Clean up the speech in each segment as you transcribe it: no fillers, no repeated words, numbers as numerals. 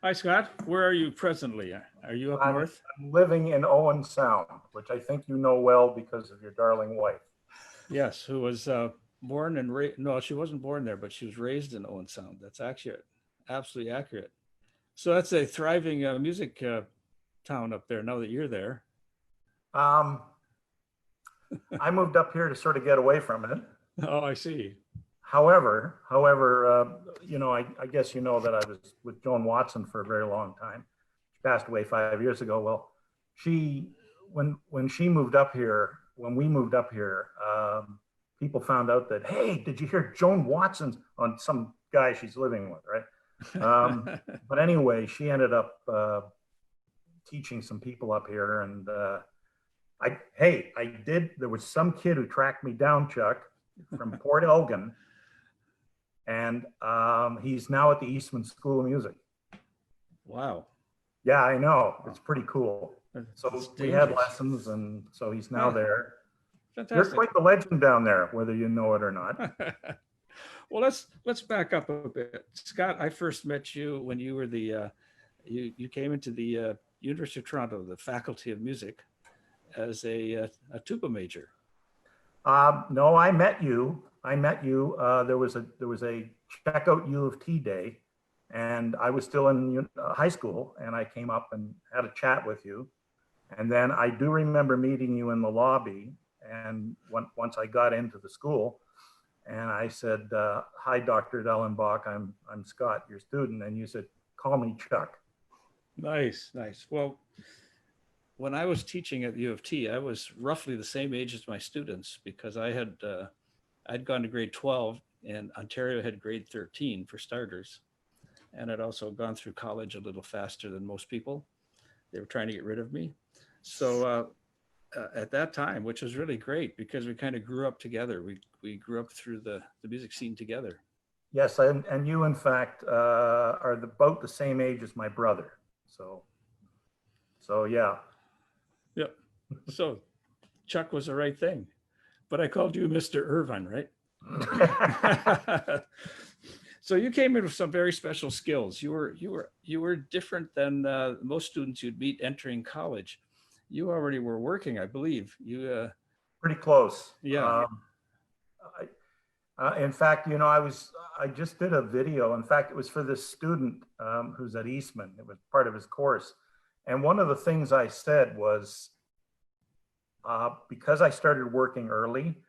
Hi, Scott. Where are you presently? Are you up I'm, north? I'm living in Owen Sound, which I think you know well because of your darling wife. Yes, who was born and raised. No, she wasn't born there, but she was raised in Owen Sound. That's accurate. Absolutely accurate. So that's a thriving music town up there now that you're there. Um, I moved up here to sort of get away from it. Oh, I see. I guess you know that I was with Joan Watson for a very long time. She passed away 5 years ago. Well, she when she moved up here, when we moved up here, people found out that, hey, did you hear Joan Watson's on some guy she's living with, right? But anyway, she ended up teaching some people up here, and I did. There was some kid who tracked me down, Chuck, from Port Elgin, and he's now at the Eastman School of Music. Wow. Yeah, I know. It's pretty cool. So It's we had dangerous. lessons, and so he's now there. You're Fantastic. quite the legend down there, whether you know it or not. Well, let's back up a bit, Scott. I first met you when you were you came into the University of Toronto, the Faculty of Music, as a tuba major. No, I met you. There was a checkout U of T day, and I was still in high school, and I came up and had a chat with you. And then I do remember meeting you in the lobby. And once I got into the school, and I said, "Hi, Dr. Dellenbach. I'm Scott, your student." And you said, "Call me Chuck." Nice, nice. Well, when I was teaching at U of T, I was roughly the same age as my students because I'd gone to grade 12 and Ontario had grade 13 for starters, and I'd also gone through college a little faster than most people. They were trying to get rid of me, so at that time, which was really great because we kind of grew up together. We grew up through the music scene together. Yes, and you, in fact, are about the same age as my brother. So yeah. Yep. So Chuck was the right thing, but I called you Mr. Irvine, right? So you came in with some very special skills. You were different than most students you'd meet entering college. You already were working, I believe. Pretty close. Yeah. In fact, I just did a video. In fact, it was for this student who's at Eastman. It was part of his course. And one of the things I said was, because I started working early,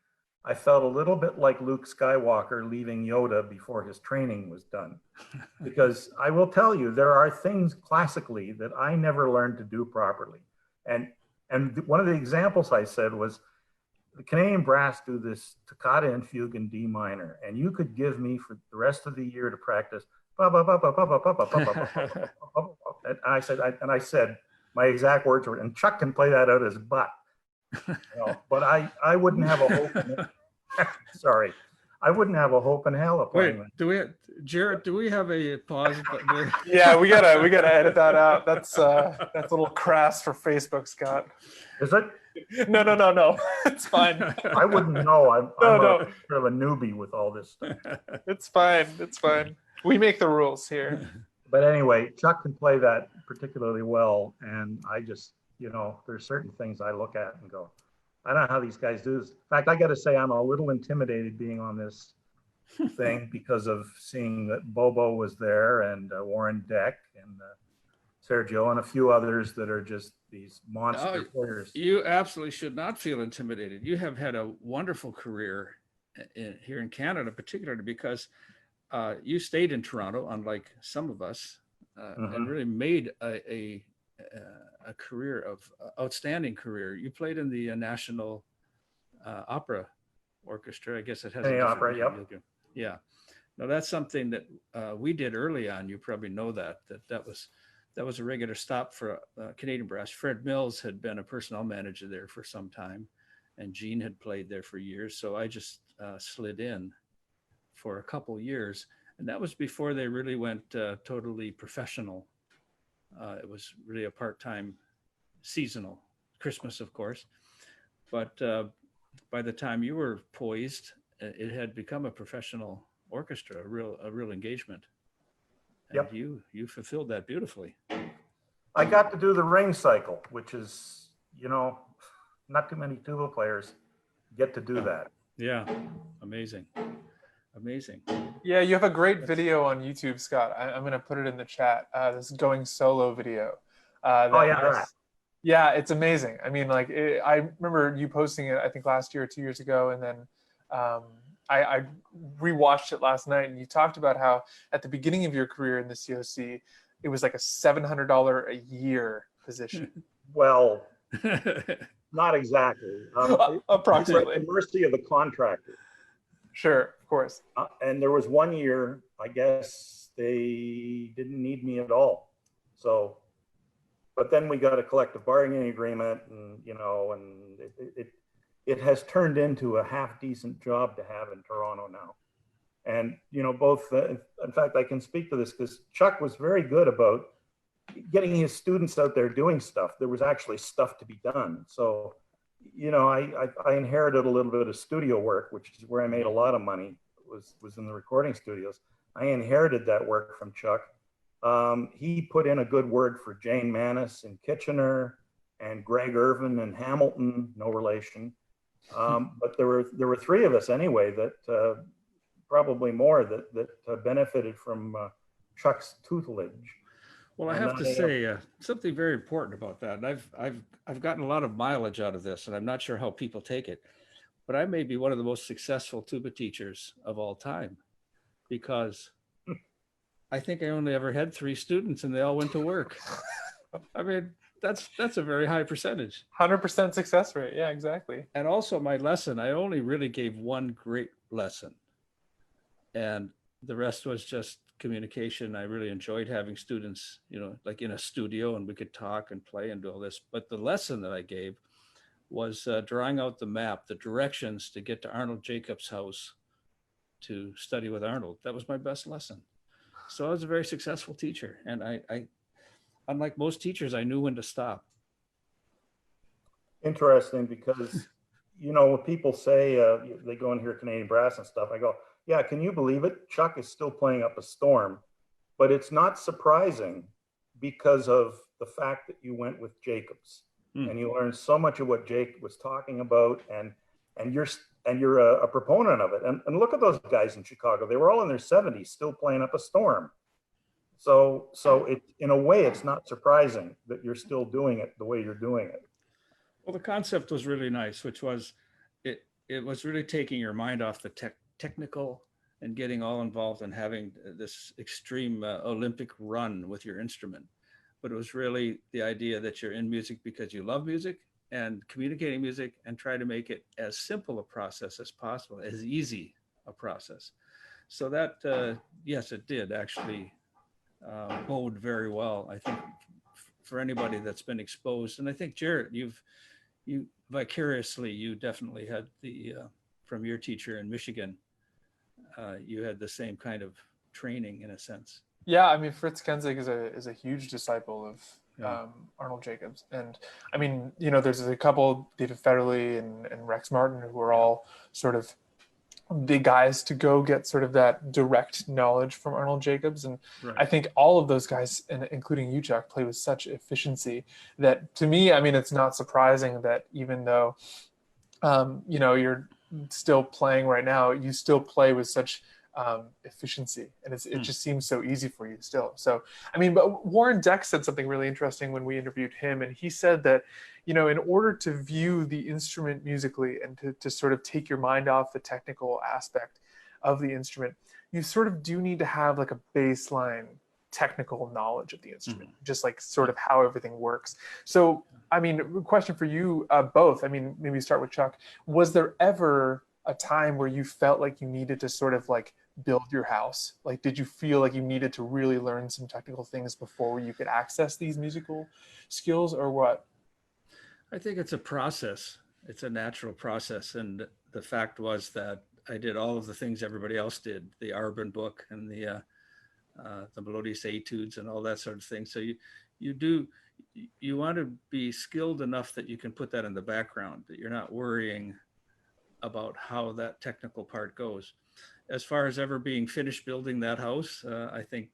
I felt a little bit like Luke Skywalker leaving Yoda before his training was done. Because I will tell you, there are things classically that I never learned to do properly. And one of the examples I said was, the Canadian brass do this toccata and fugue in D minor, and you could give me for the rest of the year to practice. And I said, my exact words were, and Chuck can play that out his butt. But I wouldn't have a hope. Sorry, I wouldn't have a hope in hell of playing. Wait, Jarrett? Do we have a pause? Yeah, we gotta edit that out. That's a little crass for Facebook, Scott. Is it? No. It's fine. I wouldn't know. I'm sort of a newbie with all this stuff. It's fine. We make the rules here. But anyway, Chuck can play that particularly well, and I just, there's certain things I look at and go, I don't know how these guys do this. In fact, I got to say, I'm a little intimidated being on this thing because of seeing that Bobo was there, and Warren Deck, and Sergio, and a few others that are just these monster players. You absolutely should not feel intimidated. You have had a wonderful career here in Canada, particularly because you stayed in Toronto, unlike some of us, and really made a career of outstanding career. You played in the National Opera Orchestra. I guess it has Canadian Opera, yep. Yeah. Now that's something that we did early on. You probably know that was a regular stop for Canadian brass. Fred Mills had been a personnel manager there for some time, and Gene had played there for years. So I just slid in for a couple years, and that was before they really went totally professional. It was really a part-time, seasonal, Christmas, of course. But by the time you were poised, it had become a professional orchestra, a real engagement. And Yep. you fulfilled that beautifully. I got to do the ring cycle, which is, not too many tuba players get to do that. Yeah, amazing, amazing. Yeah, you have a great video on YouTube, Scott. I'm going to put it in the chat. This going solo video. Oh, yeah, that. Yeah, it's amazing. I mean, like, I remember you posting it, I think last year or 2 years ago, and then I rewatched it last night, and you talked about how at the beginning of your career in the COC, it was like a $700 a year position. Well, not exactly. Approximately. It's at the mercy of the contractor. Sure, of course. And there was one year, I guess they didn't need me at all. So, but then we got a collective bargaining agreement, and it has turned into a half decent job to have in Toronto now. And both. In fact, I can speak to this because Chuck was very good about getting his students out there doing stuff. There was actually stuff to be done. So, I inherited a little bit of studio work, which is where I made a lot of money. Was in the recording studios. I inherited that work from Chuck. He put in a good word for Jane Manis in Kitchener and Greg Irvine in Hamilton, no relation. But there were three of us anyway that probably more that benefited from Chuck's tutelage. Well, I have to say something very important about that. And I've gotten a lot of mileage out of this, and I'm not sure how people take it, but I may be one of the most successful tuba teachers of all time, because I think I only ever had 3 students, and they all went to work. I mean, that's a very high percentage. 100% success rate. Yeah, exactly. And also my lesson, I only really gave one great lesson, and the rest was just communication. I really enjoyed having students, like in a studio, and we could talk and play and do all this. But the lesson that I gave was drawing out the map, the directions to get to Arnold Jacobs' house to study with Arnold. That was my best lesson. So I was a very successful teacher. And I unlike most teachers, I knew when to stop. Interesting, because, when people say they go and hear Canadian brass and stuff, I go, yeah, can you believe it? Chuck is still playing up a storm, but it's not surprising because of the fact that you went with Jacobs and you learned so much of what Jake was talking about, and you're a proponent of it. And look at those guys in Chicago; they were all in their 70s, still playing up a storm. So it, in a way, it's not surprising that you're still doing it the way you're doing it. Well, the concept was really nice, which was it was really taking your mind off the technical and getting all involved in having this extreme Olympic run with your instrument. But it was really the idea that you're in music because you love music and communicating music, and try to make it as simple a process as possible, as easy a process. So that, yes, it did actually bode very well, I think, for anybody that's been exposed. And I think, Jarrett, you vicariously, you definitely had from your teacher in Michigan, you had the same kind of training in a sense. Yeah, I mean, Fritz Kenzig is a huge disciple of Arnold Jacobs. And I mean, there's a couple, David Federley and Rex Martin, who are all sort of the guys to go get sort of that direct knowledge from Arnold Jacobs. And right. I think all of those guys, and including you, Chuck, play with such efficiency that, to me, I mean, it's not surprising that even though, you're still playing right now, you still play with such efficiency, and it just seems so easy for you still. So, I mean, but Warren Deck said something really interesting when we interviewed him, and he said that, in order to view the instrument musically and to sort of take your mind off the technical aspect of the instrument, you sort of do need to have like a baseline technical knowledge of the instrument, just like sort of how everything works. So, I mean, question for you both, I mean, maybe start with Chuck. Was there ever a time where you felt like you needed to sort of like build your house? Like, did you feel like you needed to really learn some technical things before you could access these musical skills, or what? I think it's a process. It's a natural process. And the fact was that I did all of the things everybody else did, the Arbin book and the Melodious Etudes and all that sort of thing. So you want to be skilled enough that you can put that in the background, that you're not worrying about how that technical part goes. As far as ever being finished building that house, I think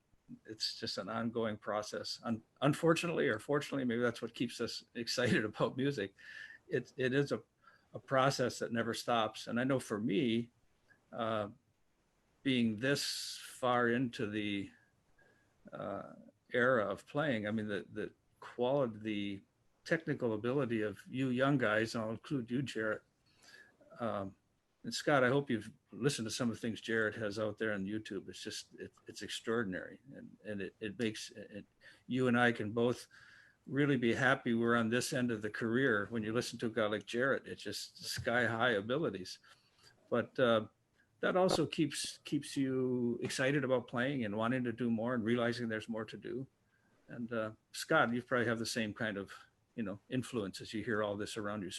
it's just an ongoing process. Unfortunately or fortunately, maybe that's what keeps us excited about music. It is a process that never stops. And I know for me, being this far into the era of playing, I mean, the quality, the technical ability of you young guys, and I'll include you, Jarrett. And Scott, I hope you've listened to some of the things Jarrett has out there on YouTube. It's just, it's extraordinary. And it makes it, you and I can both really be happy we're on this end of the career. When you listen to a guy like Jarrett, it's just sky high abilities. But that also keeps you excited about playing and wanting to do more and realizing there's more to do. And Scott, you probably have the same kind of, influence as you hear all this around you,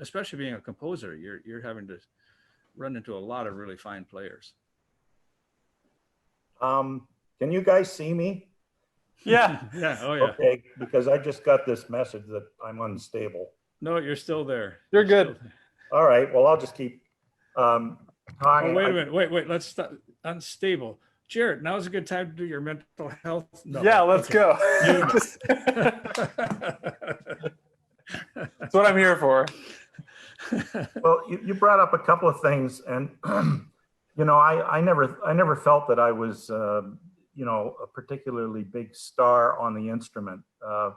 especially being a composer. You're having to run into a lot of really fine players. Can you guys see me? Yeah. Yeah. Oh yeah. Okay, because I just got this message that I'm unstable. No, you're still there. You're good. All right, well, I'll just keep talking. Oh, wait a minute. Wait. Let's stop. Unstable. Jarrett, now's a good time to do your mental health. No. Yeah, let's go. That's what I'm here for. Well, you brought up a couple of things, and I never felt that I was a particularly big star on the instrument. Yeah,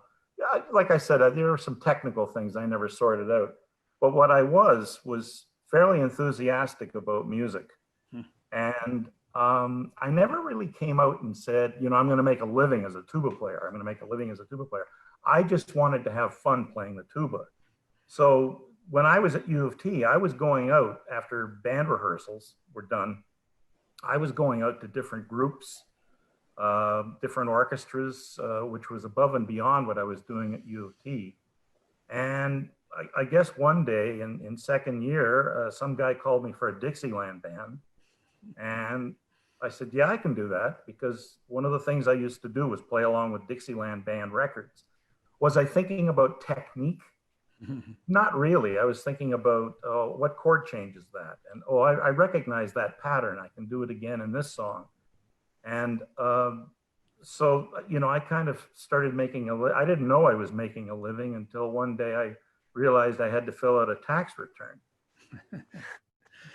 like I said, there were some technical things I never sorted out, but what I was fairly enthusiastic about music, and I never really came out and said, I'm going to make a living as a tuba player. I'm going to make a living as a tuba player. I just wanted to have fun playing the tuba. So when I was at U of T, I was going out after band rehearsals were done. I was going out to different groups, different orchestras, which was above and beyond what I was doing at U of T. And I guess one day in second year, some guy called me for a Dixieland band. And I said, yeah, I can do that, because one of the things I used to do was play along with Dixieland band records. Was I thinking about technique? Not really. I was thinking about what chord changes that, and I recognize that pattern. I can do it again in this song. And so I kind of started making I didn't know I was making a living until one day I realized I had to fill out a tax return.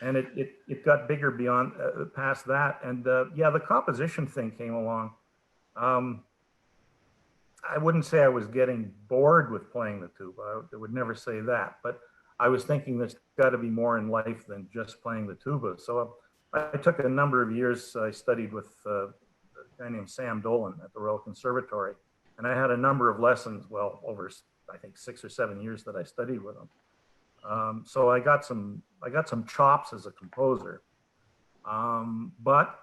And it got bigger beyond past that. And yeah, the composition thing came along. I wouldn't say I was getting bored with playing the tuba. I would never say that, but I was thinking there's got to be more in life than just playing the tuba. So I took a number of years. I studied with a guy named Sam Dolan at the Royal Conservatory, and I had a number of lessons, well, over I think 6 or 7 years that I studied with him. So I got some chops as a composer, but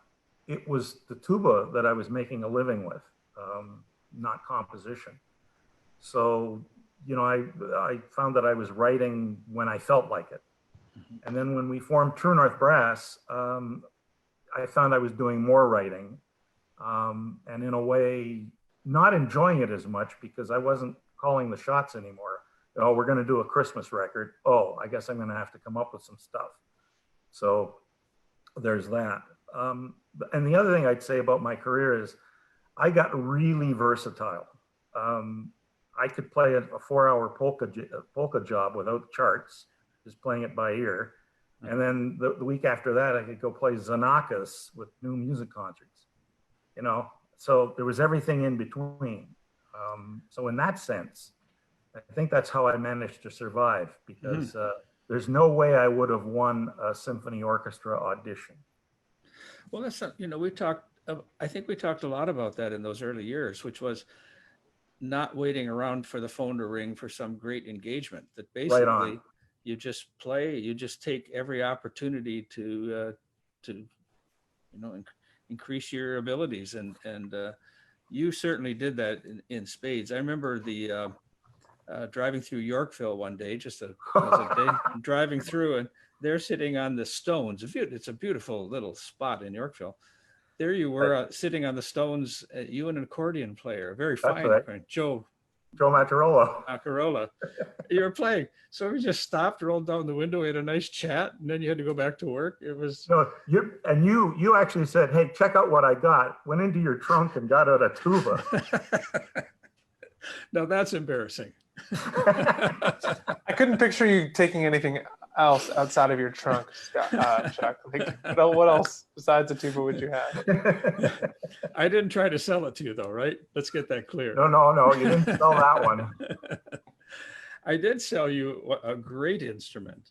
it was the tuba that I was making a living with. Not composition. So, I found that I was writing when I felt like it. And then when we formed True North Brass, I found I was doing more writing, and in a way, not enjoying it as much, because I wasn't calling the shots anymore. We're going to do a Christmas record. I guess I'm going to have to come up with some stuff. So there's that. And the other thing I'd say about my career is I got really versatile. I could play a 4-hour polka job without charts, just playing it by ear. And then the week after that, I could go play Xenakis with new music concerts. So there was everything in between. So in that sense, I think that's how I managed to survive, because there's no way I would have won a symphony orchestra audition. Well, that's not, I think we talked a lot about that in those early years, which was not waiting around for the phone to ring for some great engagement. That basically you just play, you just take every opportunity to increase your abilities, and you certainly did that in spades. I remember the driving through Yorkville one day, just a day, driving through, and they're sitting on the stones. It's a beautiful little spot in Yorkville. There you were, sitting on the stones, you and an accordion player, a very fine accordion, Joe Joe Matarolo. Macarola. You were playing. So we just stopped, rolled down the window, we had a nice chat, and then you had to go back to work. It was No, you actually said, "Hey, check out what I got." Went into your trunk and got out a tuba. no, that's embarrassing. I couldn't picture you taking anything else outside of your trunk, Chuck. Like, what else besides a tuba would you have? I didn't try to sell it to you, though, right? Let's get that clear. No, you didn't sell that one. I did sell you a great instrument,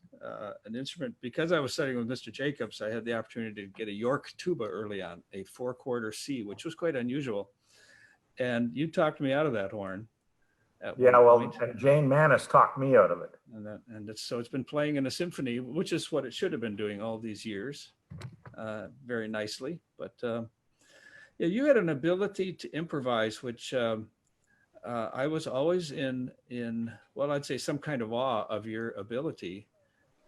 an instrument, because I was studying with Mr. Jacobs, I had the opportunity to get a York tuba early on, a 4/4 C, which was quite unusual. And you talked me out of that horn. Yeah, well, Jane Manis talked me out of it. So it's been playing in a symphony, which is what it should have been doing all these years, very nicely. But yeah, you had an ability to improvise, which I was always in well, I'd say some kind of awe of your ability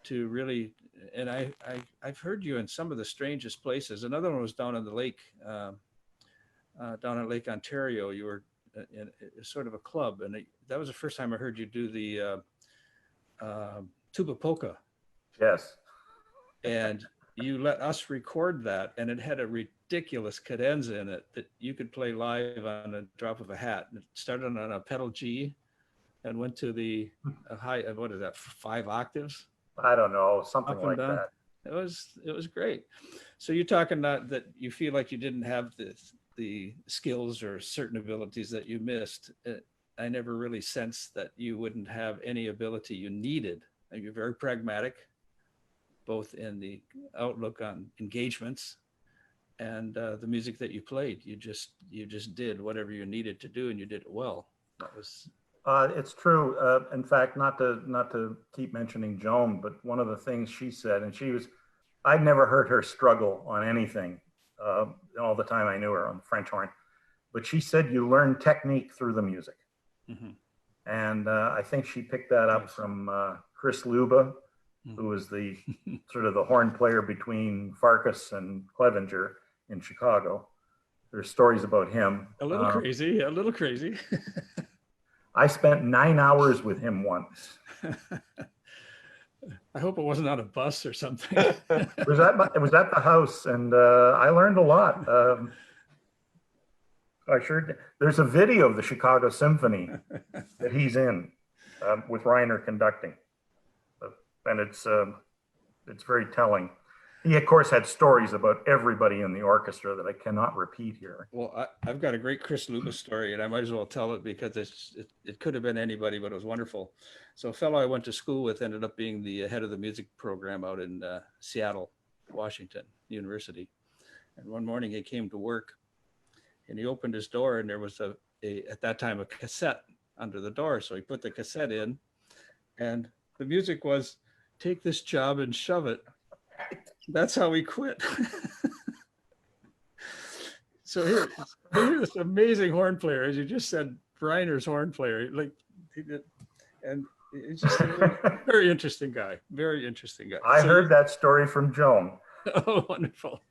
to really. And I've heard you in some of the strangest places. Another one was down on the lake, down at Lake Ontario. You were in sort of a club, and that was the first time I heard you do the tuba polka. Yes. And you let us record that, and it had a ridiculous cadenza in it that you could play live on a drop of a hat. And it started on a pedal G and went to the high, what is that, 5 octaves? I don't know, something like down. that. It was great. So you're talking that you feel like you didn't have the skills or certain abilities that you missed. I never really sensed that you wouldn't have any ability you needed. And you're very pragmatic, both in the outlook on engagements and the music that you played. You just did whatever you needed to do, and you did it well. That was. It's true. In fact, not to keep mentioning Joan, but one of the things she said, and I'd never heard her struggle on anything all the time I knew her on the French horn, but she said you learn technique through the music. Mm-hmm. And I think she picked that up from Chris Leuba, who was the sort of the horn player between Farkas and Clevenger in Chicago. There's stories about him. A little crazy. I spent 9 hours with him once. I hope it wasn't on a bus or something. It was at the house, and I learned a lot. There's a video of the Chicago Symphony that he's in with Reiner conducting, and it's very telling. He, of course, had stories about everybody in the orchestra that I cannot repeat here. Well, I've got a great Chris Leuba story, and I might as well tell it because it could have been anybody, but it was wonderful. So a fellow I went to school with ended up being the head of the music program out in Seattle, Washington University. And one morning he came to work, and he opened his door, and there was at that time a cassette under the door. So he put the cassette in, and the music was "Take This Job and Shove It." That's how he quit. So here's this amazing horn player, as you just said, Reiner's horn player. Like he did, and he's just a very interesting guy. Very interesting guy. I heard that story from Joan. Oh, wonderful.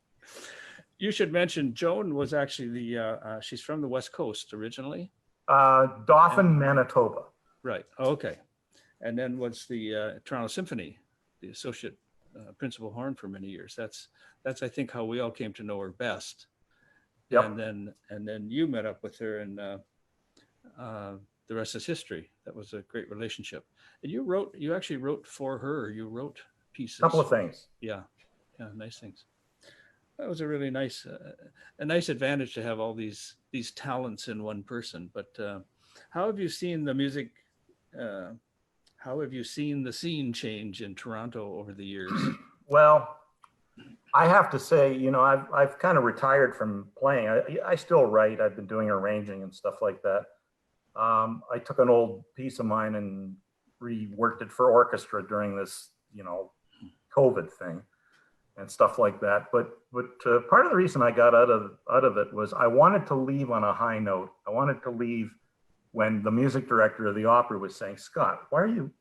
You should mention Joan was actually she's from the West Coast originally. Dauphin, Manitoba. Right. Okay. And then was the Toronto Symphony, the associate principal horn for many years. That's I think how we all came to know her best. Yep. And then you met up with her, and the rest is history. That was a great relationship. And you actually wrote for her. You wrote pieces. A couple of things. Yeah, nice things. That was a really nice advantage to have all these talents in one person. But how have you seen the music? How have you seen the scene change in Toronto over the years? Well, I have to say, I've kind of retired from playing. I still write. I've been doing arranging and stuff like that. I took an old piece of mine and reworked it for orchestra during this, COVID thing and stuff like that. But part of the reason I got out of it was I wanted to leave on a high note. I wanted to leave when the music director of the opera was saying, "Scott, why are you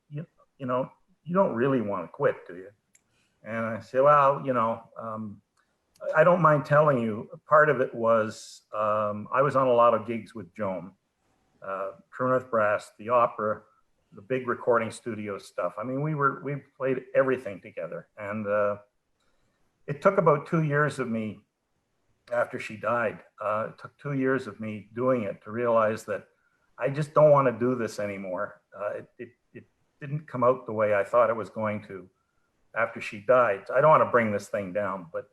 don't really want to quit, do you?" And I said, "Well, I don't mind telling you, part of it was I was on a lot of gigs with Joan, True North Brass, the opera, the big recording studio stuff. I mean, we played everything together. And it took about 2 years of me after she died. It took 2 years of me doing it to realize that I just don't want to do this anymore. It didn't come out the way I thought it was going to after she died. I don't want to bring this thing down, but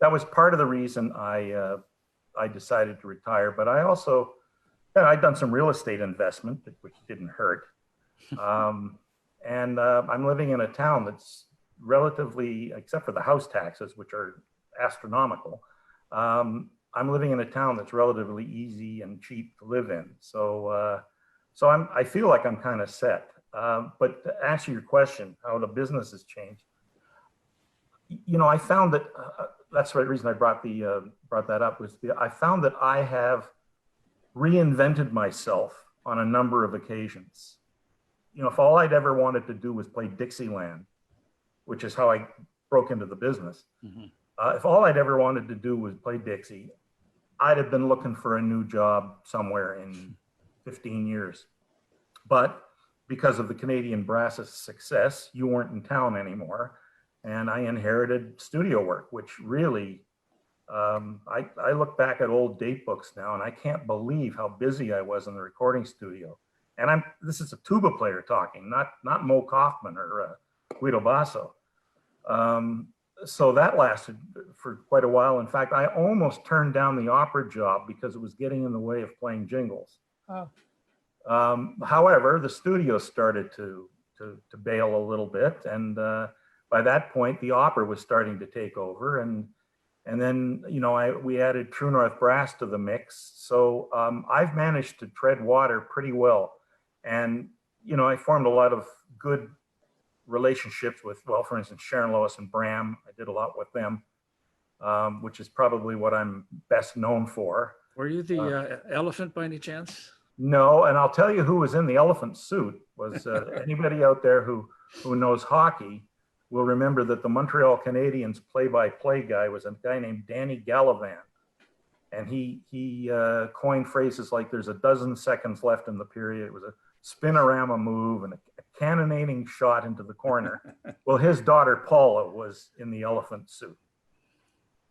that was part of the reason I decided to retire. But I also, I'd done some real estate investment, which didn't hurt. And I'm living in a town that's relatively, except for the house taxes, which are astronomical, I'm living in a town that's relatively easy and cheap to live in. So, I feel like I'm kind of set. But to answer your question, how the business has changed, I found that that's the reason I brought that up I found that I have reinvented myself on a number of occasions. If all I'd ever wanted to do was play Dixieland, which is how I broke into the business, if all I'd ever wanted to do was play Dixie, I'd have been looking for a new job somewhere in 15 years. But because of the Canadian Brass's success, you weren't in town anymore. And I inherited studio work, which really, I look back at old date books now and I can't believe how busy I was in the recording studio. And this is a tuba player talking, not Mo Kaufman or Guido Basso. So that lasted for quite a while. In fact, I almost turned down the opera job because it was getting in the way of playing jingles. Oh. However, the studio started to bail a little bit, and by that point, the opera was starting to take over, and then we added True North Brass to the mix. So I've managed to tread water pretty well, and I formed a lot of good relationships with, for instance, Sharon Lois and Bram. I did a lot with them, which is probably what I'm best known for. Were you the elephant by any chance? No, and I'll tell you who was in the elephant suit was anybody out there who knows hockey will remember that the Montreal Canadiens play-by-play guy was a guy named Danny Gallivan. And he coined phrases like there's a dozen seconds left in the period. It was a spinorama move and a cannonading shot into the corner. Well, his daughter Paula was in the elephant suit.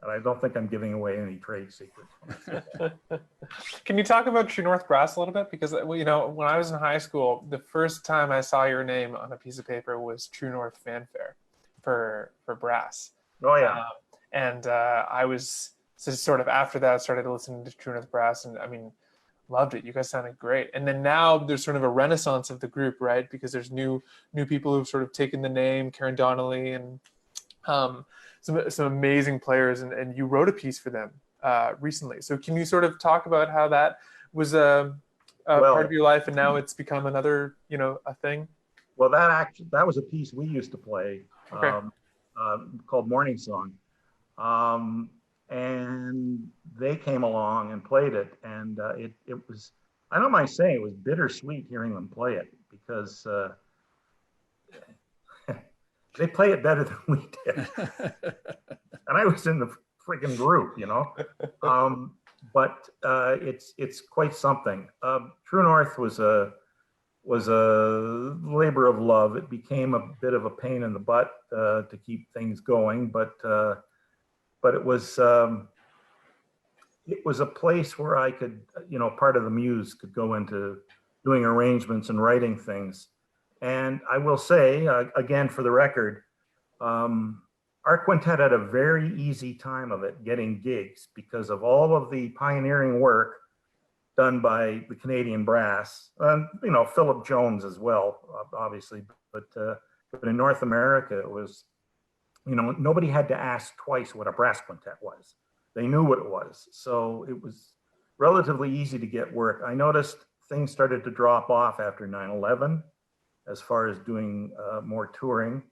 And I don't think I'm giving away any trade secrets. Can you talk about True North Brass a little bit? Because when I was in high school, the first time I saw your name on a piece of paper was True North Fanfare for brass. Oh yeah. And I was sort of after that started listening to True North Brass, and I mean, loved it. You guys sounded great. And then now there's sort of a renaissance of the group, right? Because there's new people who've sort of taken the name, Karen Donnelly and some amazing players, and you wrote a piece for them recently. So can you sort of talk about how that was a part of your life, and now it's become another, a thing? Well, that was a piece we used to play, okay. Called Morning Song. And they came along and played it, and it was, I don't mind saying, it was bittersweet hearing them play it, because they play it better than we did. And I was in the freaking group, but it's quite something. True North was a labor of love. It became a bit of a pain in the butt to keep things going, but it was a place where I could, part of the muse could go into doing arrangements and writing things. And I will say, again, for the record, our quintet had a very easy time of it getting gigs because of all of the pioneering work done by the Canadian Brass, Philip Jones as well, obviously, but in North America, it was, nobody had to ask twice what a brass quintet was. They knew what it was. So it was relatively easy to get work. I noticed things started to drop off after 9/11 as far as doing more touring.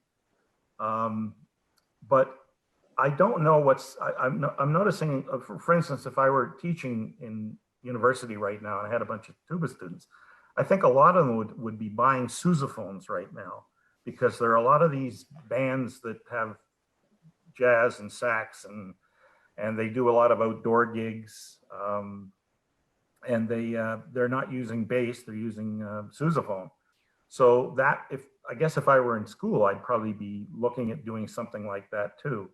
But I don't know I'm noticing, for instance, if I were teaching in university right now and I had a bunch of tuba students, I think a lot of them would be buying sousaphones right now, because there are a lot of these bands that have jazz and sax, and they do a lot of outdoor gigs. and they're not using bass, they're using sousaphone. So that, I guess if I were in school, I'd probably be looking at doing something like that too.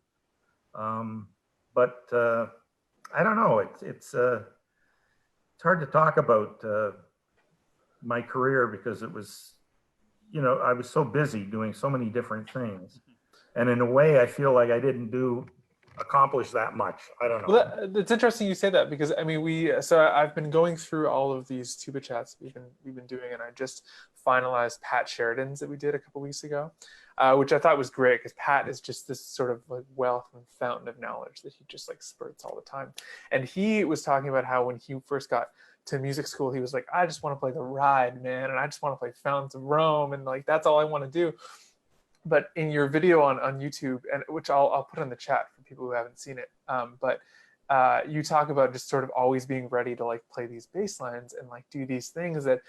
But I don't know. It's hard to talk about my career because it was, I was so busy doing so many different things, and in a way, I feel like I didn't accomplish that much. I don't know. Well, it's interesting you say that, because I mean, so I've been going through all of these Tuba chats we've been doing, and I just finalized Pat Sheridan's that we did a couple weeks ago, which I thought was great because Pat is just this sort of like wealth and fountain of knowledge that he just like spurts all the time. And he was talking about how when he first got to music school, he was like, I just want to play the Ride, man, and I just want to play Fountains of Rome, and like that's all I want to do. But in your video on YouTube, and which I'll put in the chat for people who haven't seen it, but you talk about just sort of always being ready to like play these bass lines and like do these things that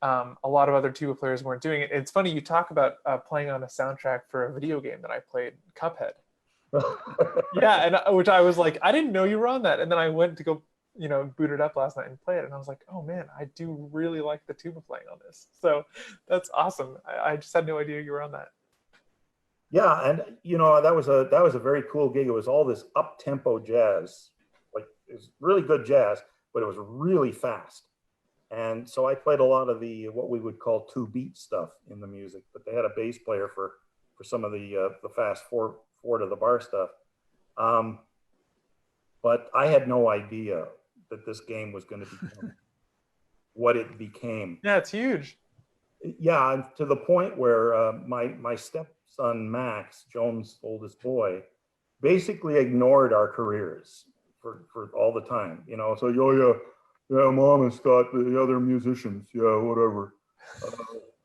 a lot of other tuba players weren't doing. It's funny, you talk about playing on a soundtrack for a video game that I played, Cuphead. Yeah, and which I was like, I didn't know you were on that. And then I went to go, boot it up last night and play it. And I was like, oh man, I do really like the tuba playing on this. So that's awesome. I just had no idea you were on that. Yeah, and that was a very cool gig. It was all this up-tempo jazz, like it was really good jazz, but it was really fast. And so I played a lot of the what we would call 2-beat stuff in the music, but they had a bass player for some of the fast four to the bar stuff. But I had no idea that this game was going to become what it became. Yeah, it's huge. Yeah, and to the point where my stepson Max, Joan's oldest boy, basically ignored our careers for all the time. So yeah, Mom and Scott, the other musicians, yeah, whatever.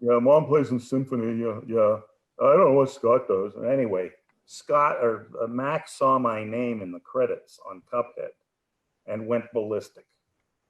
Yeah, Mom plays in symphony. Yeah. I don't know what Scott does. Anyway, Max saw my name in the credits on Cuphead and went ballistic.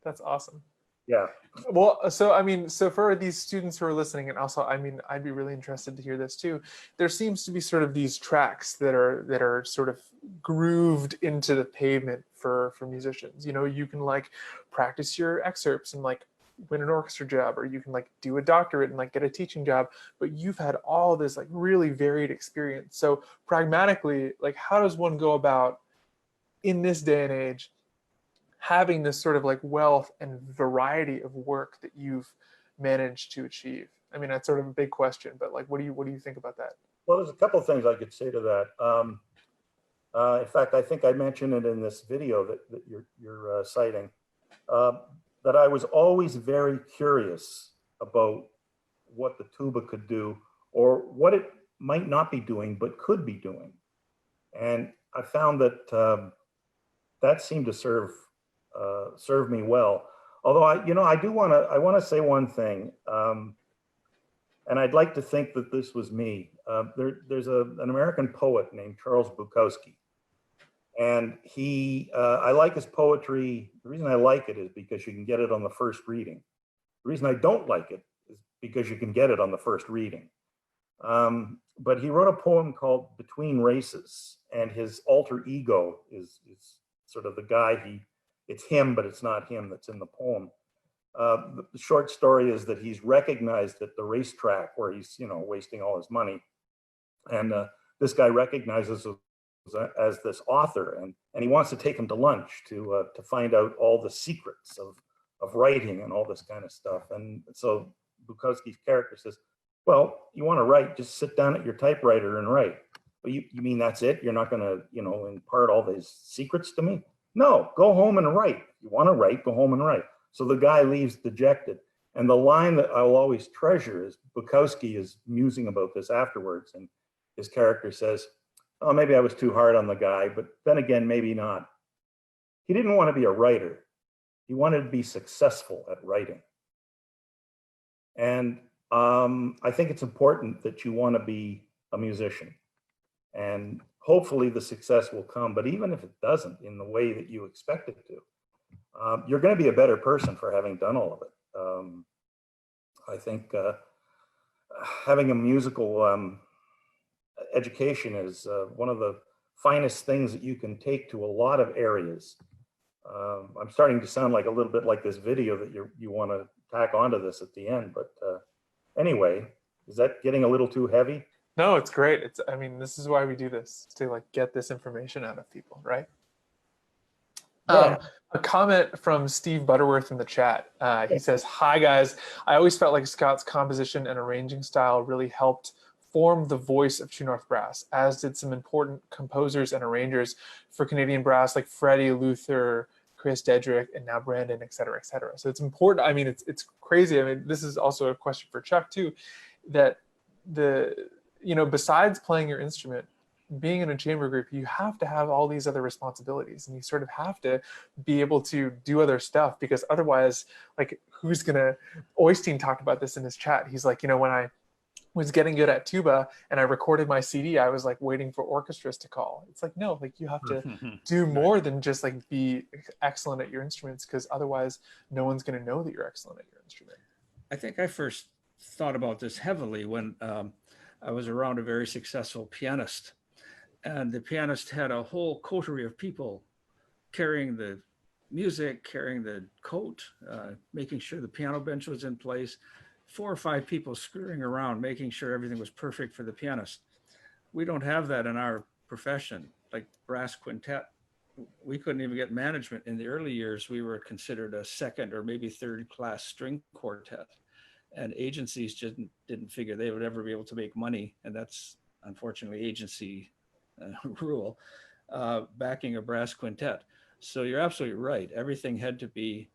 That's awesome. Yeah. Well, so for these students who are listening, and also, I'd be really interested to hear this too. There seems to be sort of these tracks that are sort of grooved into the pavement for musicians. You can like practice your excerpts and like win an orchestra job, or you can like do a doctorate and like get a teaching job. But you've had all this like really varied experience. So pragmatically, like how does one go about in this day and age having this sort of like wealth and variety of work that you've managed to achieve? I mean, that's sort of a big question, but like, what do you think about that? Well, there's a couple of things I could say to that. In fact, I think I mentioned it in this video that you're citing, that I was always very curious about what the tuba could do, or what it might not be doing, but could be doing. And I found that that seemed to serve me well. Although I want to say one thing, and I'd like to think that this was me. There's an American poet named Charles Bukowski, and I like his poetry. The reason I like it is because you can get it on the first reading. The reason I don't like it is because you can get it on the first reading. But he wrote a poem called Between Races, and his alter ego is sort of the guy it's him, but it's not him that's in the poem. The short story is that he's recognized at the racetrack where he's, wasting all his money. And this guy recognizes as this author, and he wants to take him to lunch to find out all the secrets of writing and all this kind of stuff. And so Bukowski's character says, well, you want to write, just sit down at your typewriter and write. Well, you mean that's it? You're not going to, impart all these secrets to me? No, go home and write. You want to write, go home and write. So the guy leaves dejected. And the line that I'll always treasure is Bukowski is musing about this afterwards. And his character says, oh, maybe I was too hard on the guy, but then again, maybe not. He didn't want to be a writer. He wanted to be successful at writing. And I think it's important that you want to be a musician. And hopefully the success will come, but even if it doesn't in the way that you expect it to, you're going to be a better person for having done all of it. I think having a musical education is one of the finest things that you can take to a lot of areas. I'm starting to sound like a little bit like this video that you want to tack onto this at the end. But anyway, is that getting a little too heavy? No, it's great. I mean, this is why we do this, to like get this information out of people, right? Yeah. A comment from Steve Butterworth in the chat. He says, "Hi guys, I always felt like Scott's composition and arranging style really helped form the voice of True North Brass, as did some important composers and arrangers for Canadian brass like Freddie Luther, Chris Dedrick, and now Brandon, et cetera, et cetera." So it's important. I mean, it's crazy. I mean, this is also a question for Chuck too, that besides playing your instrument, being in a chamber group, you have to have all these other responsibilities, and you sort of have to be able to do other stuff, because otherwise, like, who's gonna, Oystein talked about this in his chat. He's like, when I was getting good at tuba and I recorded my CD, I was like waiting for orchestras to call. It's like, no, like you have to do more than just like be excellent at your instruments, because otherwise no one's gonna know that you're excellent at your instrument. I think I first thought about this heavily when I was around a very successful pianist. And the pianist had a whole coterie of people carrying the music, carrying the coat, making sure the piano bench was in place, 4 or 5 people screwing around, making sure everything was perfect for the pianist. We don't have that in our profession. Like brass quintet, we couldn't even get management. In the early years, we were considered a second or maybe third class string quartet. And agencies just didn't figure they would ever be able to make money. And that's unfortunately agency rule, backing a brass quintet. So you're absolutely right. Everything had to be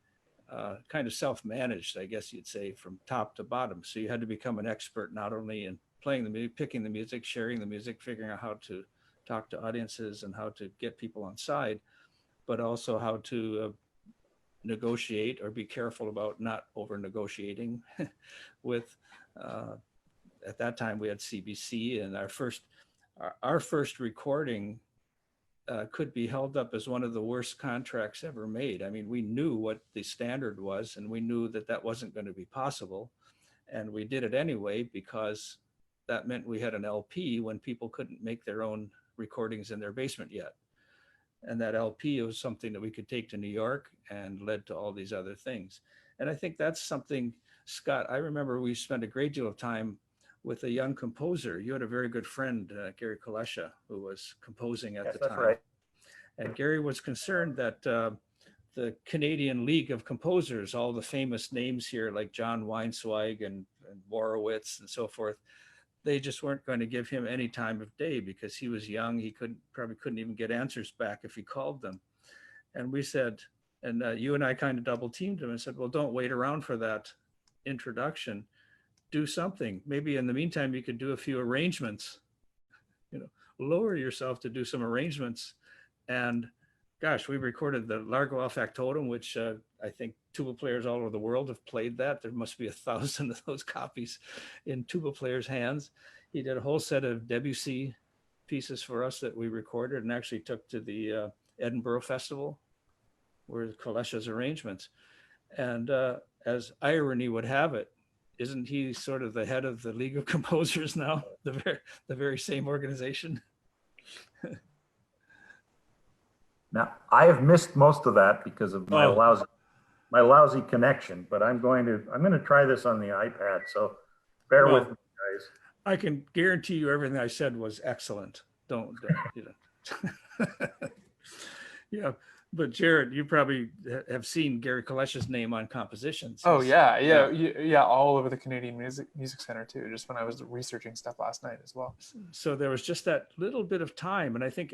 kind of self-managed, I guess you'd say, from top to bottom. So you had to become an expert not only in playing the music, picking the music, sharing the music, figuring out how to talk to audiences and how to get people on side, but also how to negotiate or be careful about not over negotiating with, at that time we had CBC, and our first recording could be held up as one of the worst contracts ever made. I mean, we knew what the standard was, and we knew that that wasn't going to be possible. And we did it anyway, because that meant we had an LP when people couldn't make their own recordings in their basement yet. And that LP was something that we could take to New York, and led to all these other things. And I think that's something, Scott, I remember we spent a great deal of time with a young composer. You had a very good friend, Gary Kolesha, who was composing at the time. That's right. And Gary was concerned that the Canadian League of Composers, all the famous names here like John Weinsweig and Warowitz and so forth, they just weren't going to give him any time of day because he was young. He probably couldn't even get answers back if he called them. And we said, and you and I kind of double teamed him and said, well, don't wait around for that introduction. Do something. Maybe in the meantime, you could do a few arrangements, lower yourself to do some arrangements. And gosh, we recorded the Largo Al Factotum, which I think tuba players all over the world have played that. There must be 1,000 of those copies in tuba players' hands. He did a whole set of Debussy pieces for us that we recorded and actually took to the Edinburgh Festival, where Kolesha's arrangements. And as irony would have it, isn't he sort of the head of the League of Composers now, the very same organization? Now, I have missed most of that because of my lousy connection, but I'm going to try this on the iPad. So bear with me, guys. I can guarantee you everything I said was excellent. Don't. Yeah. But Jarrett, you probably have seen Gary Kolesha's name on compositions. Oh yeah, all over the Canadian Music Center too. Just when I was researching stuff last night as well. So there was just that little bit of time, and I think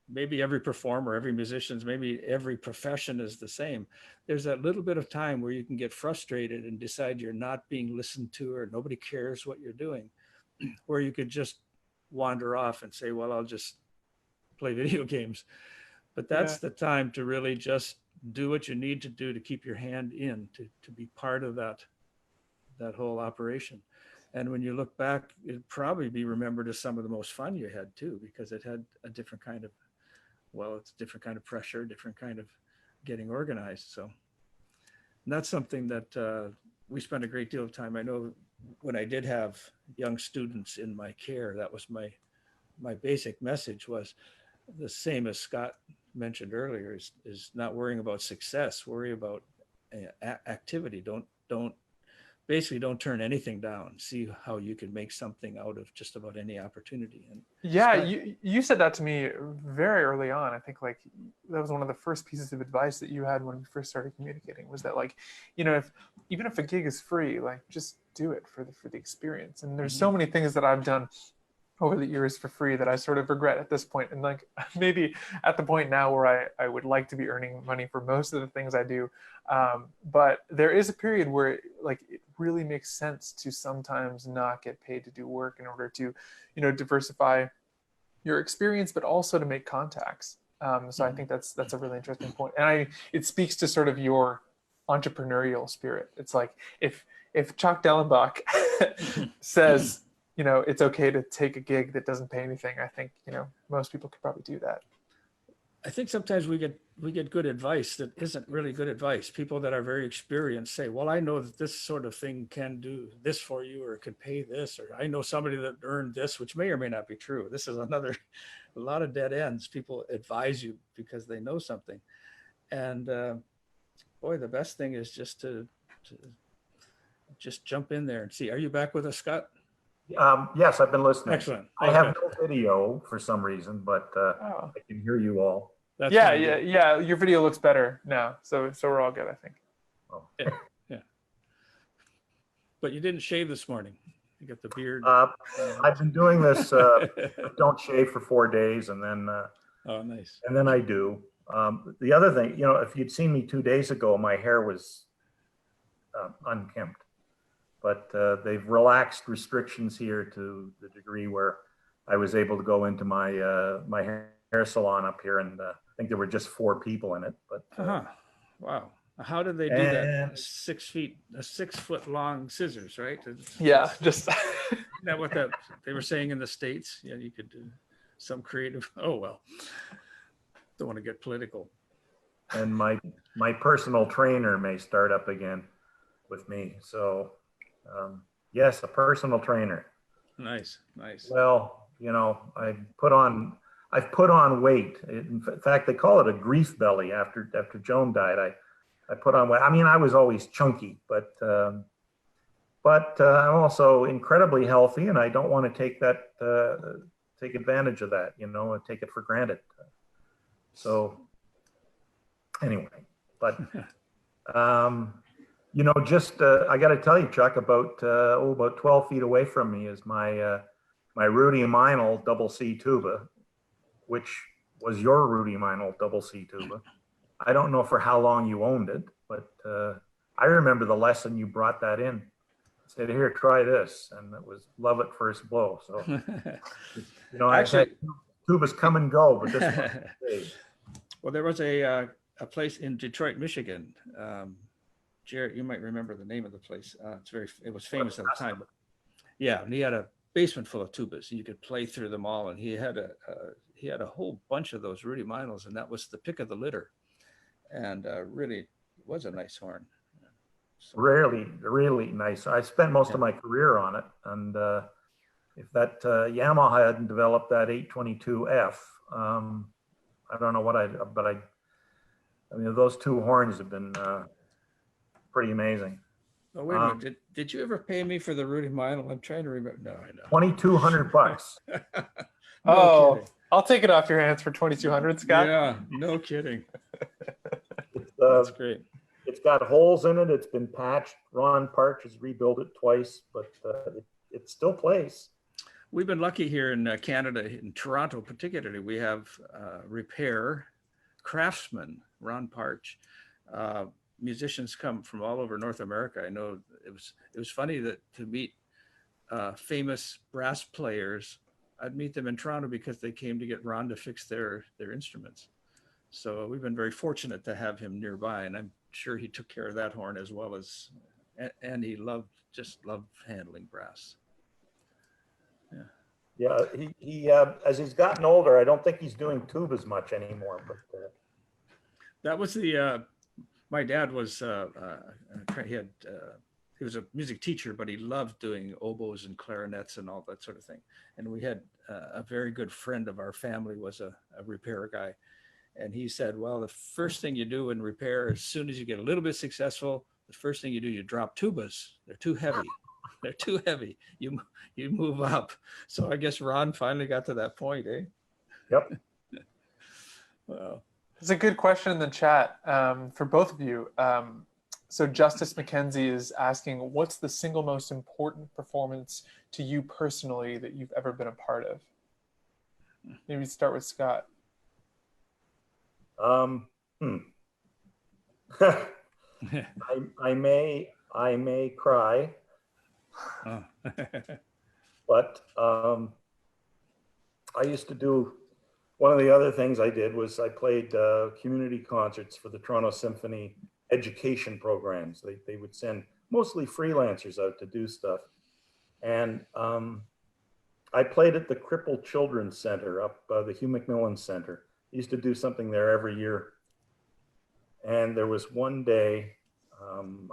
maybe every performer, every musician, maybe every profession is the same. There's that little bit of time where you can get frustrated and decide you're not being listened to, or nobody cares what you're doing, where you could just wander off and say, well, I'll just play video games. But that's the time to really just do what you need to do to keep your hand in, to be part of that whole operation. And when you look back, it'd probably be remembered as some of the most fun you had too, because it had a different kind of, it's a different kind of pressure, different kind of getting organized. So that's something that we spent a great deal of time. I know when I did have young students in my care, that was my basic message, was the same as Scott mentioned earlier is not worrying about success. Worry about activity. Don't basically don't turn anything down. See how you can make something out of just about any opportunity. And Yeah, start. you said that to me very early on. I think like that was one of the first pieces of advice that you had when we first started communicating, was that like, if even if a gig is free, like just do it for the experience. And there's so many things that I've done over the years for free that I sort of regret at this point. And like maybe at the point now where I would like to be earning money for most of the things I do. But there is a period where it really makes sense to sometimes not get paid to do work in order to, diversify your experience, but also to make contacts. So I think that's a really interesting point. And it speaks to sort of your entrepreneurial spirit. It's like if Chuck Dellenbach says, it's okay to take a gig that doesn't pay anything, I think, most people could probably do that. I think sometimes we get good advice that isn't really good advice. People that are very experienced say, well, I know that this sort of thing can do this for you, or it could pay this, or I know somebody that earned this, which may or may not be true. This is a lot of dead ends. People advise you because they know something. And boy, the best thing is just to just jump in there and see. Are you back with us, Scott? Yes, I've been listening. Excellent. I have no video for some reason, but I can hear you all. That's yeah. Your video looks better now, so we're all good, I think. Oh. Yeah. But you didn't shave this morning. You got the beard. I've been doing this. Don't shave for 4 days, and then. Oh, nice. And then I do. The other thing, if you'd seen me 2 days ago, my hair was unkempt. But they've relaxed restrictions here to the degree where I was able to go into my my hair salon up here, and I think there were just 4 people in it. But wow, how did they do that? 6 foot long scissors, right? Yeah, just isn't that what they were saying in the States? Yeah, you could do some creative. Oh well, don't want to get political. And my personal trainer may start up again with me, so. Yes, a personal trainer. Nice. Well, I've put on weight. In fact, they call it a grief belly after Joan died. I put on weight. I mean, I was always chunky, but I'm also incredibly healthy, and I don't want to take advantage of that, and take it for granted. So anyway, but I got to tell you, Chuck, about 12 feet away from me is my Rudy Meinl double C tuba, which was your Rudy Meinl double C tuba. I don't know for how long you owned it, but I remember the lesson you brought that in. Said, "Here, try this," and it was love at first blow. So, actually, tubas come and go, but this one. Well, there was a place in Detroit, Michigan. Jarrett, you might remember the name of the place. It was famous at the time. Yeah, and he had a basement full of tubas, and you could play through them all. And he had a whole bunch of those Rudy Meinls, and that was the pick of the litter. And really was a nice horn. So, really nice. I spent most of my career on it, and if that Yamaha hadn't developed that 822F, I don't know what I mean, those 2 horns have been. Pretty amazing. Oh, wait a minute. Did you ever pay me for the Rudy Meinl? I'm trying to remember. No, I know. $2,200. No kidding. I'll take it off your hands for $2,200, Scott. Yeah, no kidding. That's great. It's got holes in it. It's been patched. Ron Partch has rebuilt it twice, but it still plays. We've been lucky here in Canada, in Toronto particularly. We have repair craftsman, Ron Partch. Musicians come from all over North America. I know it was funny that to meet famous brass players, I'd meet them in Toronto because they came to get Ron to fix their instruments. So we've been very fortunate to have him nearby, and I'm sure he took care of that horn as well as, and he loved handling brass. Yeah, he as he's gotten older, I don't think he's doing tubas much anymore. But that was the. My dad was he was a music teacher, but he loved doing oboes and clarinets and all that sort of thing. And we had a very good friend of our family was a repair guy, And he said, well, the first thing you do in repair, as soon as you get a little bit successful, the first thing you do, you drop tubas. They're too heavy. They're too heavy. You move up. So I guess Ron finally got to that point, eh? Yep. Well, It's a good question in the chat for both of you. So Justice McKenzie is asking, what's the single most important performance to you personally that you've ever been a part of? Maybe start with Scott. I may cry, oh. but I used to do, one of the other things I did was I played community concerts for the Toronto Symphony education programs. They would send mostly freelancers out to do stuff. And I played at the Crippled Children's Center up the Hugh McMillan Center. I used to do something there every year. And there was one day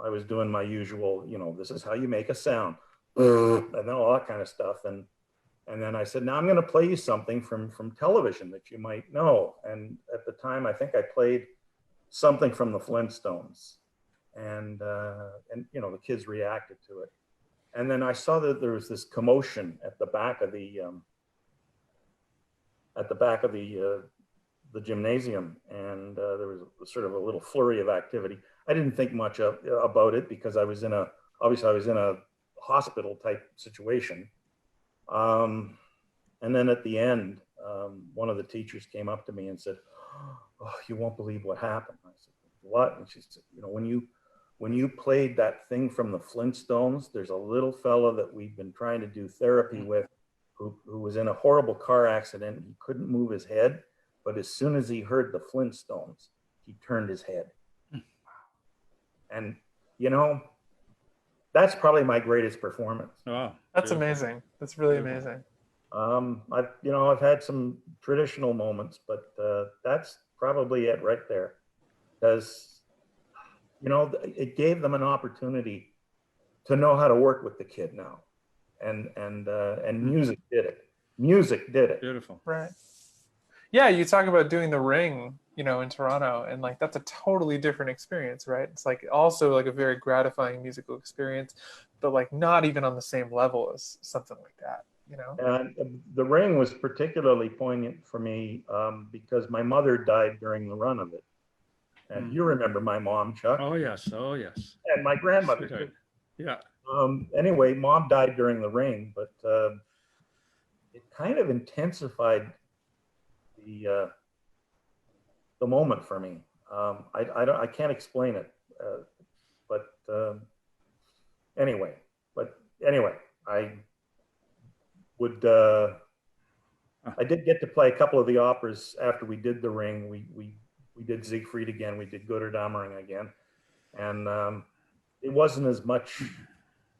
I was doing my usual, you know, this is how you make a sound, and then all that kind of stuff. And then I said, now I'm going to play you something from television that you might know. And at the time, I think I played something from the Flintstones, and you know, the kids reacted to it. And then I saw that there was this commotion at the back of the gymnasium, and there was sort of a little flurry of activity. I didn't think much about it because obviously I was in a hospital type situation. And then at the end, one of the teachers came up to me and said, "Oh, you won't believe what happened." I said, "What?" And she said, "You know, when you played that thing from the Flintstones, there's a little fella that we've been trying to do therapy with who was in a horrible car accident. He couldn't move his head, but as soon as he heard the Flintstones, he turned his head." And, you know, that's probably my greatest performance. Oh, That's amazing. That's really amazing. I've had some traditional moments, but that's probably it right there. Because, you know, it gave them an opportunity to know how to work with the kid now. And music did it. Music did it. beautiful. Right. Yeah, you talk about doing the Ring, you know, in Toronto, and like that's a totally different experience, right? It's like also like a very gratifying musical experience, but like not even on the same level as something like that, you know? And the Ring was particularly poignant for me because my mother died during the run of it. And you remember my mom, Chuck. Oh, yes. Oh, yes. And my grandmother Sweetheart. too. Yeah. Anyway, Mom died during the Ring, but it kind of intensified the moment for me. I can't explain it, but anyway, I would I did get to play a couple of the operas after we did the Ring. We did Siegfried again. We did Götterdämmerung again, and it wasn't as much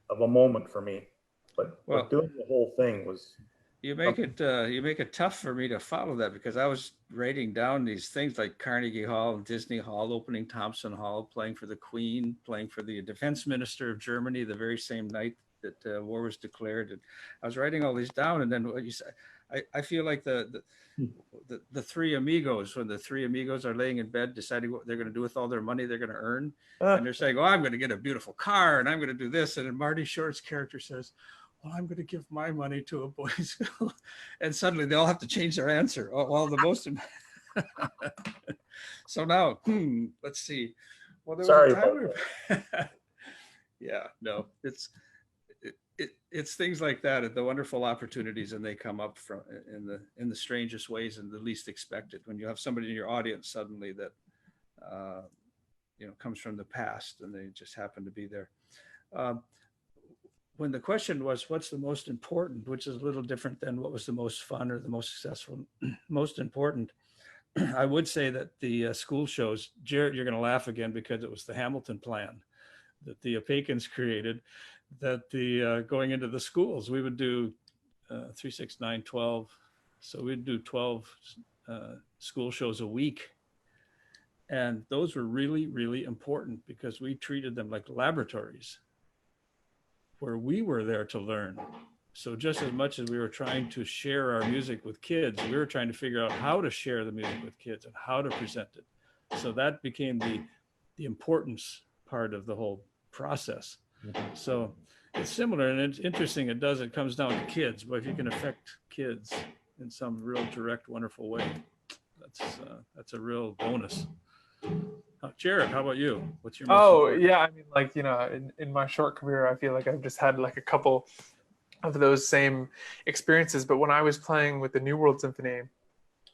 of a moment for me, but doing the whole thing was. You make it tough for me to follow that because I was writing down these things like Carnegie Hall, Disney Hall, opening Thompson Hall, playing for the Queen, playing for the defense minister of Germany the very same night that war was declared. And I was writing all these down, and then what you said, I feel like the three amigos, when the three amigos are laying in bed deciding what they're going to do with all their money they're going to earn, and they're saying, "Oh, I'm going to get a beautiful car, and I'm going to do this," and then Marty Short's character says, "Well, I'm going to give my money to a boys' school," and suddenly they all have to change their answer. Well, the most. So now, let's see. Well, there was a time yeah, no, it's things like that, the wonderful opportunities, and they come up from in the strangest ways and the least expected. When you have somebody in your audience suddenly that comes from the past, and they just happen to be there. When the question was, what's the most important, which is a little different than what was the most fun or the most successful, most important, I would say that the school shows, Jarrett, you're going to laugh again because it was the Hamilton plan that the Apakins created, that the going into the schools, we would do 3, 6, 9, 12. So we'd do 12 school shows a week. And those were really, really important because we treated them like laboratories, where we were there to learn, So just as much as we were trying to share our music with kids, we were trying to figure out how to share the music with kids and how to present it. So that became the importance part of the whole process. So it's similar, and it's interesting. It comes down to kids, but if you can affect kids in some real direct, wonderful way, that's a real bonus. Jarrett, how about you? What's your most Oh, important? yeah. I mean, like, in my short career, I feel like I've just had like a couple of those same experiences. But when I was playing with the New World Symphony,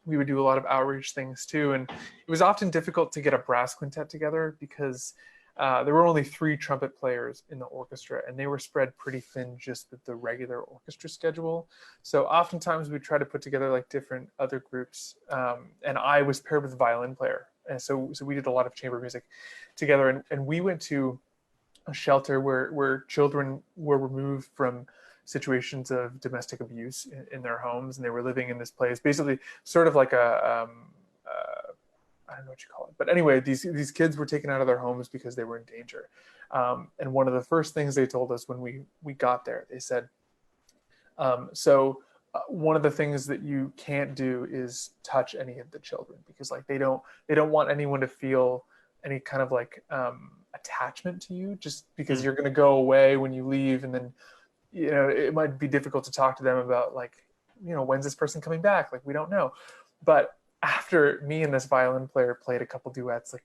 we would do a lot of outreach things too. And it was often difficult to get a brass quintet together because there were only 3 trumpet players in the orchestra, and they were spread pretty thin just with the regular orchestra schedule. So oftentimes we try to put together like different other groups. And I was paired with a violin player. And so we did a lot of chamber music together. And we went to a shelter where children were removed from situations of domestic abuse in their homes, and they were living in this place, basically sort of like I don't know what you call it, but anyway, these kids were taken out of their homes because they were in danger. And one of the first things they told us when we got there, they said, one of the things that you can't do is touch any of the children, because like they don't want anyone to feel any kind of like attachment to you, just because you're going to go away when you leave, and then it might be difficult to talk to them about like, when's this person coming back? Like, we don't know. But after me and this violin player played a couple duets, like,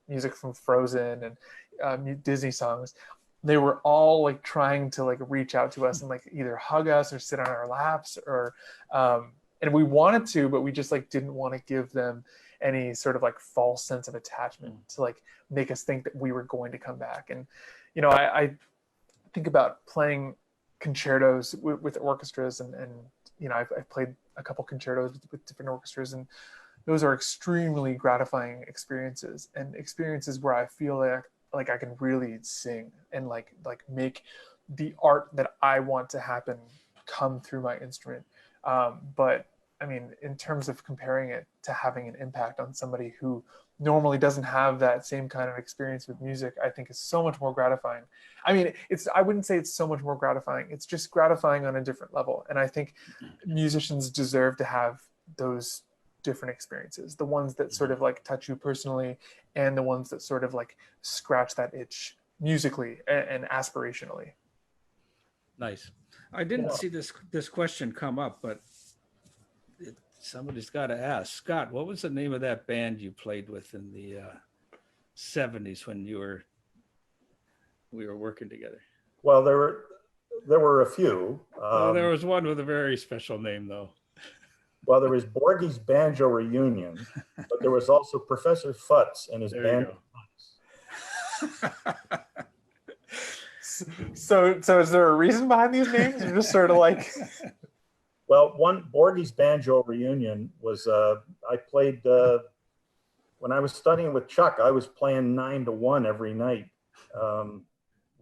music from Frozen and Disney songs, they were all like trying to like reach out to us and like either hug us or sit on our laps or, and we wanted to, but we just like didn't want to give them any sort of like false sense of attachment to like make us think that we were going to come back. And, I think about playing concertos with orchestras, and I've played a couple concertos with different orchestras, and those are extremely gratifying experiences, and experiences where I feel like I can really sing and like make the art that I want to happen come through my instrument. But I mean, in terms of comparing it to having an impact on somebody who normally doesn't have that same kind of experience with music, I think is so much more gratifying. I mean, I wouldn't say it's so much more gratifying. It's just gratifying on a different level. And I think musicians deserve to have those different experiences, the ones that sort of like touch you personally, and the ones that sort of like scratch that itch musically and aspirationally. Nice. I didn't see this question come up, but somebody's got to ask. Scott, what was the name of that band you played with in the 70s when we were working together? Well, there were a few. There was one with a very special name, though. Well, there was Borgie's Banjo Reunion, but there was also Professor Futz and his band. So is there a reason behind these names? Or just sort of like... Well, one Borgie's Banjo Reunion was I played when I was studying with Chuck. I was playing 9 to 1 every night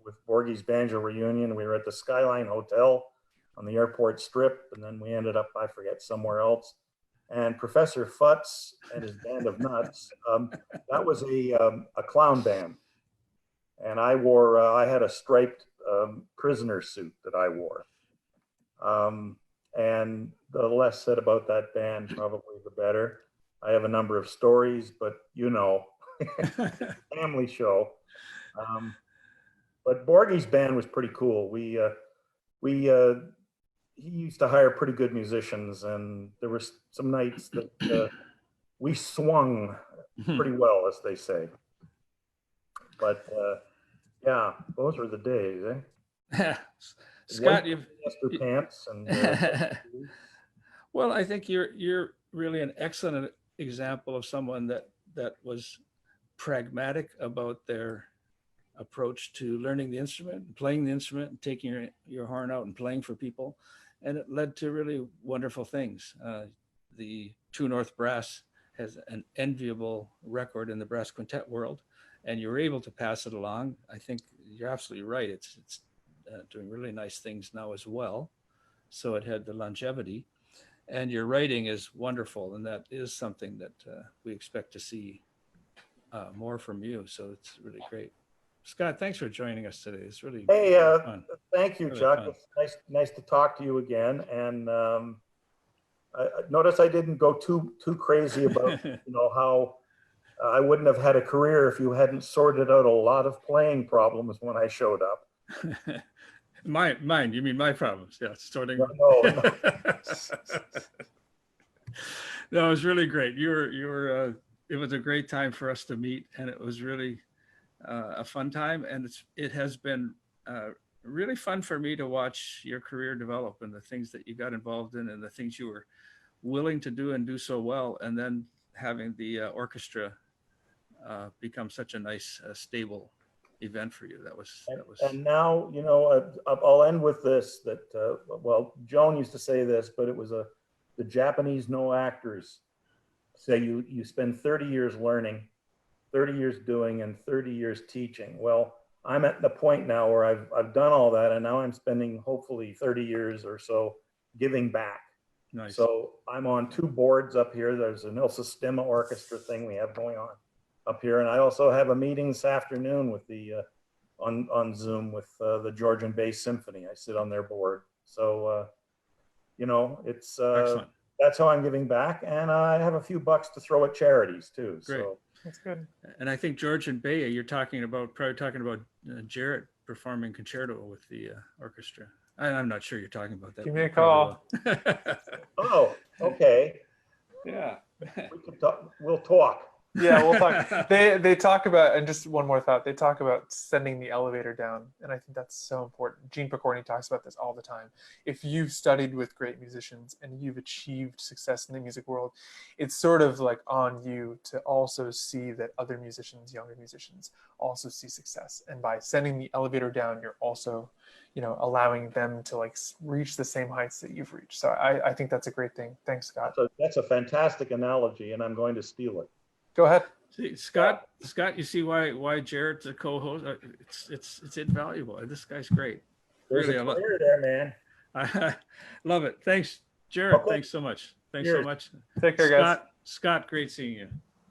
with Borgie's Banjo Reunion. We were at the Skyline Hotel on the airport strip, and then we ended up, I forget, somewhere else. And Professor Futz and his band of nuts, that was a clown band. And I had a striped prisoner suit that I wore. And the less said about that band, probably the better. I have a number of stories, but family show. But Borgie's band was pretty cool. He used to hire pretty good musicians, and there were some nights that we swung pretty well, as they say. But yeah, those were the days, eh? Scott, you've pants and well, I think you're really an excellent example of someone that was pragmatic about their approach to learning the instrument, playing the instrument, and taking your horn out and playing for people, and it led to really wonderful things. The True North Brass has an enviable record in the brass quintet world, and you're able to pass it along. I think you're absolutely right. It's doing really nice things now as well. So it had the longevity, and your writing is wonderful. And that is something that we expect to see more from you. So it's really great. Scott, thanks for joining us today. It's really Hey, fun. thank you, Really Chuck. fun. It's nice to talk to you again. And notice I didn't go too crazy about how I wouldn't have had a career if you hadn't sorted out a lot of playing problems when I showed up. Mine. You mean my problems? Yeah, sorting. No. No, it was really great. You were. It was a great time for us to meet, and it was really a fun time. And it has been really fun for me to watch your career develop and the things that you got involved in, and the things you were willing to do and do so well, and then having the orchestra become such a nice, stable event for you. That was. And now, I'll end with this. That well, Joan used to say this, but it was the Japanese no actors say you spend 30 years learning, 30 years doing, and 30 years teaching. Well, I'm at the point now where I've done all that, and now I'm spending hopefully 30 years or so giving back. Nice. So I'm on 2 boards up here. There's an Il Sistema orchestra thing we have going on up here, and I also have a meeting this afternoon with the on Zoom with the Georgian Bass Symphony. I sit on their board. So it's Excellent. that's how I'm giving back, and I have a few bucks to throw at charities too. Great. So That's good. And I think George and Bea, you're probably talking about Jarrett performing concerto with the orchestra. I'm not sure you're talking about that. Give me a call. oh, okay. Yeah. We can talk. We'll talk. Yeah, we'll talk. They talk about, and just one more thought, they talk about sending the elevator down, and I think that's so important. Gene Pokorny talks about this all the time. If you've studied with great musicians and you've achieved success in the music world, it's sort of like on you to also see that other musicians, younger musicians, also see success. And by sending the elevator down, you're also, allowing them to like reach the same heights that you've reached. So I think that's a great thing. Thanks, Scott. That's a fantastic analogy, and I'm going to steal it. Go ahead. See, Scott, you see why Jarrett's a co-host? It's invaluable. This guy's great. There's Really, a career there, man. I love it. Thanks, Jarrett. Okay. Thanks so much. Thanks Cheers. so much. Take care, guys. Scott, great seeing you.